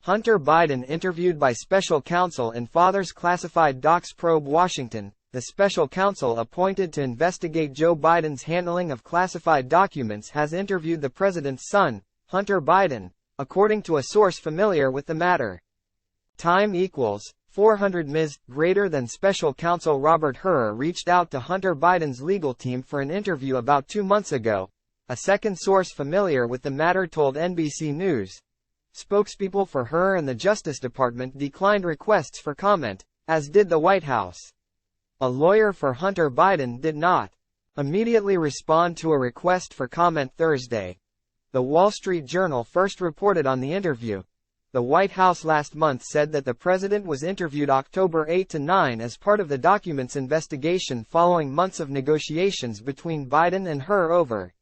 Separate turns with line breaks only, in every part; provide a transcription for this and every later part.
Hunter Biden interviewed by special counsel in father's classified docs probe. Washington. The special counsel appointed to investigate Joe Biden's handling of classified documents has interviewed the president's son, Hunter Biden, according to a source familiar with the matter. Time equals 400 Ms. Greater than special counsel Robert Hur reached out to Hunter Biden's legal team for an interview about 2 months ago, a second source familiar with the matter told NBC News. Spokespeople for Hur and the Justice Department declined requests for comment, as did the White House. A lawyer for Hunter Biden did not immediately respond to a request for comment Thursday. The Wall Street Journal first reported on the interview. The White House last month said that the president was interviewed October 8 to 9 as part of the documents investigation following months of negotiations between Biden and Hur over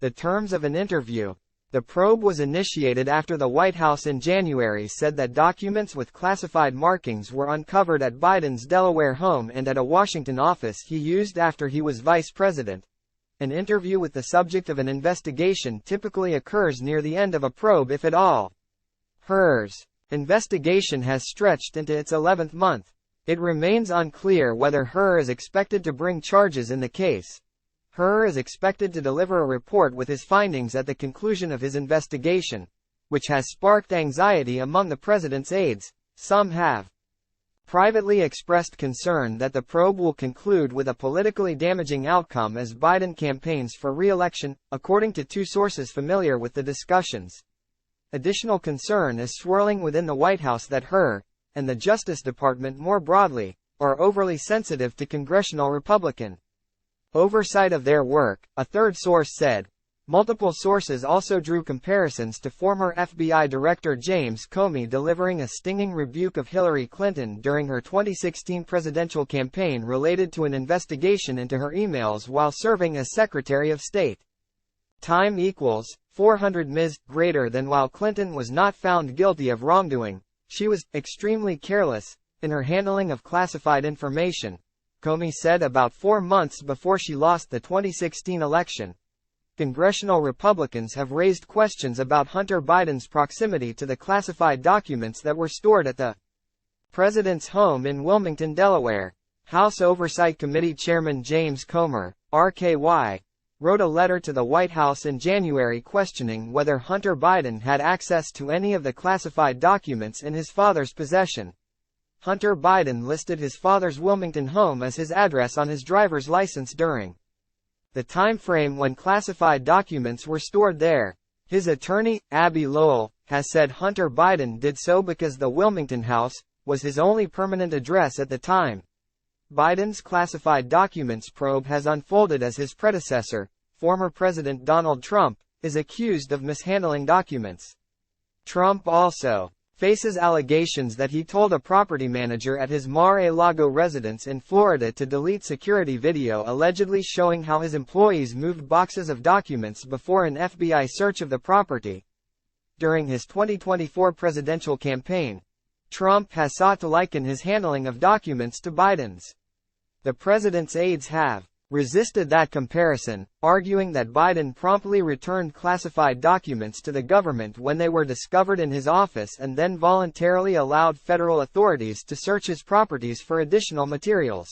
the terms of an interview. The probe was initiated after the White House in January said that documents with classified markings were uncovered at Biden's Delaware home and at a Washington office he used after he was vice president. An interview with the subject of an investigation typically occurs near the end of a probe, if at all. Hur's investigation has stretched into its 11th month. It remains unclear whether Hur is expected to bring charges in the case. Hur is expected to deliver a report with his findings at the conclusion of his investigation, which has sparked anxiety among the president's aides. Some have privately expressed concern that the probe will conclude with a politically damaging outcome as Biden campaigns for re-election, according to 2 sources familiar with the discussions. Additional concern is swirling within the White House that Hur, and the Justice Department more broadly, are overly sensitive to congressional Republican oversight of their work, a third source said. Multiple sources also drew comparisons to former FBI Director James Comey delivering a stinging rebuke of Hillary Clinton during her 2016 presidential campaign related to an investigation into her emails while serving as Secretary of State. Time equals 400 Ms. Greater than while Clinton was not found guilty of wrongdoing, she was extremely careless in her handling of classified information, Comey said about 4 months before she lost the 2016 election. Congressional Republicans have raised questions about Hunter Biden's proximity to the classified documents that were stored at the president's home in Wilmington, Delaware. House Oversight Committee Chairman James Comer, RKY, wrote a letter to the White House in January questioning whether Hunter Biden had access to any of the classified documents in his father's possession. Hunter Biden listed his father's Wilmington home as his address on his driver's license during the time frame when classified documents were stored there. His attorney, Abby Lowell, has said Hunter Biden did so because the Wilmington house was his only permanent address at the time. Biden's classified documents probe has unfolded as his predecessor, former President Donald Trump, is accused of mishandling documents. Trump also faces allegations that he told a property manager at his Mar-a-Lago residence in Florida to delete security video allegedly showing how his employees moved boxes of documents before an FBI search of the property. During his 2024 presidential campaign, Trump has sought to liken his handling of documents to Biden's. The president's aides have resisted that comparison, arguing that Biden promptly returned classified documents to the government when they were discovered in his office and then voluntarily allowed federal authorities to search his properties for additional materials.